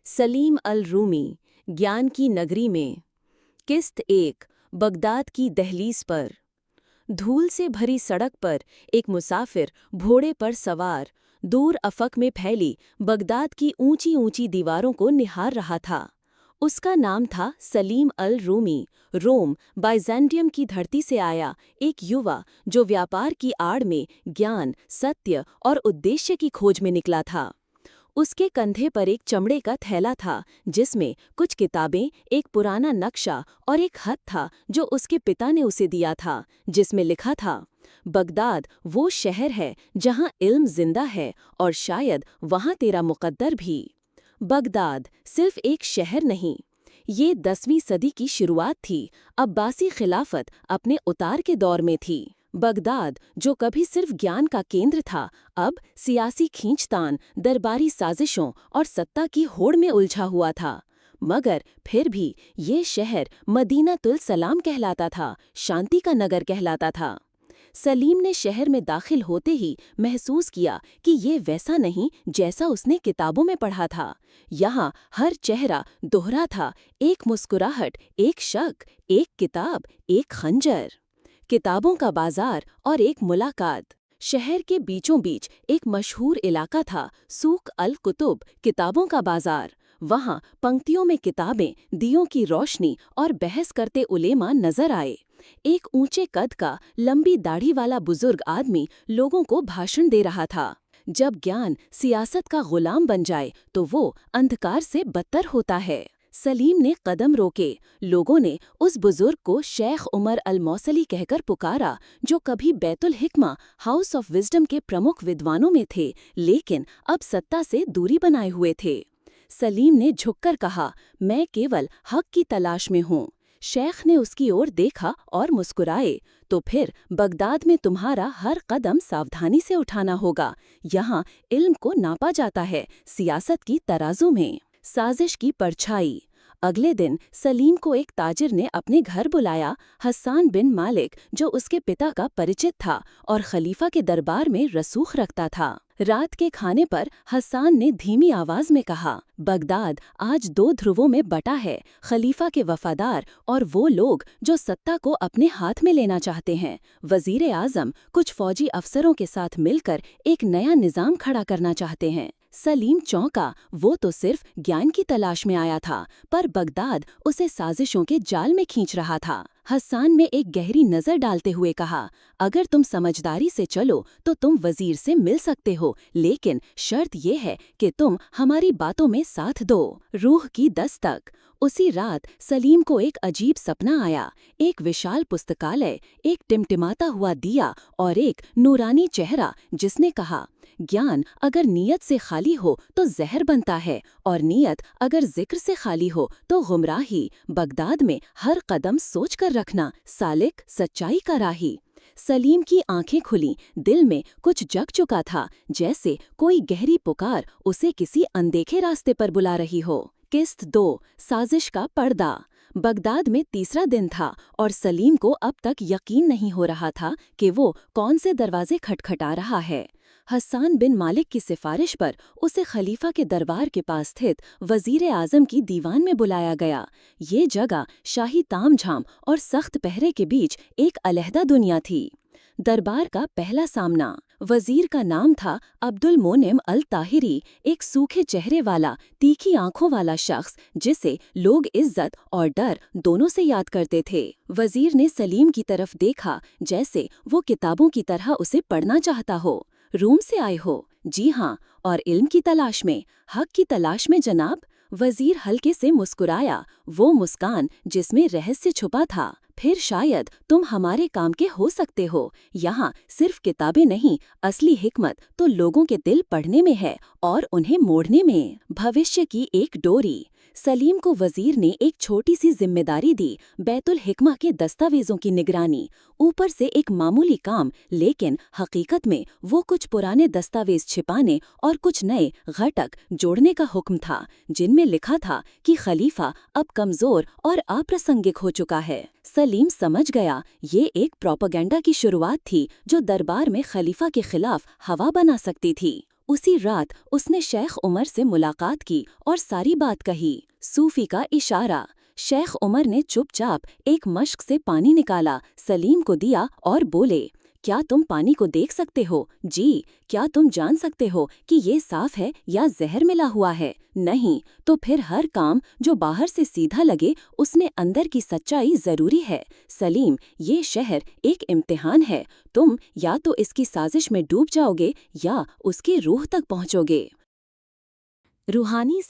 सलीम अल रूमी, ज्ञान की नगरी में। किस्त 1। बगदाद की दहलीज पर। धूल से भरी सड़क पर एक मुसाफिर घोड़े पर सवार दूर अफक में फैली बगदाद की ऊंची ऊंची दीवारों को निहार रहा था। उसका नाम था सलीम अल रूमी, रोम बाइज़ेंटियम की धरती से आया एक युवा जो व्यापार की आड़ में ज्ञान, सत्य और उद्देश्य की खोज में निकला था। उसके कंधे पर एक चमड़े का थैला था जिसमें कुछ किताबें, एक पुराना नक्शा और एक खत था जो उसके पिता ने उसे दिया था, जिसमें लिखा था, बगदाद वो शहर है जहां इल्म जिंदा है और शायद वहां तेरा मुकद्दर भी। बगदाद सिर्फ एक शहर नहीं, ये 10वीं सदी की शुरुआत थी। अब्बासी खिलाफत अपने उतार के दौर में थी। बगदाद जो कभी सिर्फ ज्ञान का केंद्र था, अब सियासी खींचतान, दरबारी साजिशों और सत्ता की होड़ में उलझा हुआ था। मगर फिर भी ये शहर मदीनातुल सलाम कहलाता था, शांति का नगर कहलाता था। सलीम ने शहर में दाखिल होते ही महसूस किया कि ये वैसा नहीं जैसा उसने किताबों में पढ़ा था। यहाँ हर चेहरा दोहरा था, एक मुस्कुराहट, एक शक, एक किताब, एक खंजर। किताबों का बाजार और एक मुलाकात। शहर के बीचों बीच एक मशहूर इलाका था, सूक अल कुतुब, किताबों का बाजार। वहाँ पंक्तियों में किताबें, दियों की रोशनी और बहस करते उलेमा नजर आए। एक ऊंचे कद का, लंबी दाढ़ी वाला बुजुर्ग आदमी लोगों को भाषण दे रहा था। जब ज्ञान सियासत का गुलाम बन जाए तो वो अंधकार से बदतर होता है। सलीम ने कदम रोके। लोगों ने उस बुजुर्ग को शेख उमर अल मौसली कहकर पुकारा, जो कभी बैतुल हिकमा, हाउस ऑफ विजडम के प्रमुख विद्वानों में थे, लेकिन अब सत्ता से दूरी बनाए हुए थे। सलीम ने झुककर कहा, मैं केवल हक की तलाश में हूँ। शेख ने उसकी ओर देखा और मुस्कुराए। तो फिर बगदाद में तुम्हारा हर कदम सावधानी से उठाना होगा। यहाँ इल्म को नापा जाता है, सियासत की तराजू में। साजिश की परछाई। अगले दिन सलीम को एक ताजिर ने अपने घर बुलाया। हसन बिन मालिक, जो उसके पिता का परिचित था और खलीफा के दरबार में रसूख रखता था। रात के खाने पर हसन ने धीमी आवाज में कहा, बगदाद आज 2 ध्रुवों में बटा है, खलीफा के वफादार और वो लोग जो सत्ता को अपने हाथ में लेना चाहते हैं। वजीर आजम कुछ फौजी अफसरों के साथ मिलकर एक नया निजाम खड़ा करना चाहते हैं। सलीम चौंका। वो तो सिर्फ ज्ञान की तलाश में आया था, पर बगदाद उसे साजिशों के जाल में खींच रहा था। हसन में एक गहरी नजर डालते हुए कहा, अगर तुम समझदारी से चलो तो तुम वजीर से मिल सकते हो, लेकिन शर्त यह है कि तुम हमारी बातों में साथ दो। रूह की दस्तक। उसी रात सलीम को एक अजीब सपना आया। एक विशाल पुस्तकालय, एक टिमटिमाता हुआ दिया और एक नूरानी चेहरा जिसने कहा, ज्ञान अगर नीयत से खाली हो तो जहर बनता है और नीयत अगर जिक्र से खाली हो तो गुमराही। बगदाद में हर कदम सोच कर रखना, सालिक सच्चाई का राही। सलीम की आंखें खुलीं, दिल में कुछ जग चुका था, जैसे कोई गहरी पुकार उसे किसी अनदेखे रास्ते पर बुला रही हो। किस्त 2। साजिश का पर्दा। बगदाद में तीसरा दिन था और सलीम को अब तक यकीन नहीं हो रहा था कि वो कौन से दरवाजे खटखटा रहा है। हसन बिन मालिक की सिफारिश पर उसे खलीफा के दरबार के पास स्थित वजीर आजम की दीवान में बुलाया गया। ये जगह शाही तामझाम और सख्त पहरे के बीच एक अलहदा दुनिया थी। दरबार का पहला सामना। वजीर का नाम था अब्दुल मोनेम अल ताहिरी, एक सूखे चेहरे वाला, तीखी आंखों वाला शख्स जिसे लोग इज्जत और डर दोनों से याद करते थे। वजीर ने सलीम की तरफ देखा, जैसे वो किताबों की तरह उसे पढ़ना चाहता हो। रूम से आए हो? जी हाँ। और इल्म की तलाश में? हक की तलाश में जनाब। वजीर हल्के से मुस्कुराया, वो मुस्कान जिसमें रहस्य छुपा था। फिर शायद तुम हमारे काम के हो सकते हो। यहाँ सिर्फ किताबें नहीं, असली हिकमत तो लोगों के दिल पढ़ने में है और उन्हें मोड़ने में। भविष्य की एक डोरी। सलीम को वजीर ने एक छोटी सी जिम्मेदारी दी, बैतुल हिकमा के दस्तावेजों की निगरानी। ऊपर से एक मामूली काम, लेकिन हकीकत में वो कुछ पुराने दस्तावेज छिपाने और कुछ नए घटक जोड़ने का हुक्म था, जिनमें लिखा था कि खलीफा अब कमजोर और अप्रासंगिक हो चुका है। सलीम समझ गया, ये एक प्रोपेगेंडा की शुरुआत थी जो दरबार में खलीफा के खिलाफ हवा बना सकती थी। उसी रात उसने शेख उमर से मुलाकात की और सारी बात कही। सूफी का इशारा। शेख उमर ने चुपचाप एक मश्क से पानी निकाला, सलीम को दिया और बोले, क्या तुम पानी को देख सकते हो? जी। क्या तुम जान सकते हो कि ये साफ है या जहर मिला हुआ है? नहीं। तो फिर हर काम जो बाहर से सीधा लगे उसमें अंदर की सच्चाई जरूरी है। सलीम, ये शहर एक इम्तिहान है। तुम या तो इसकी साजिश में डूब जाओगे या उसकी रूह तक पहुंचोगे। रूहानी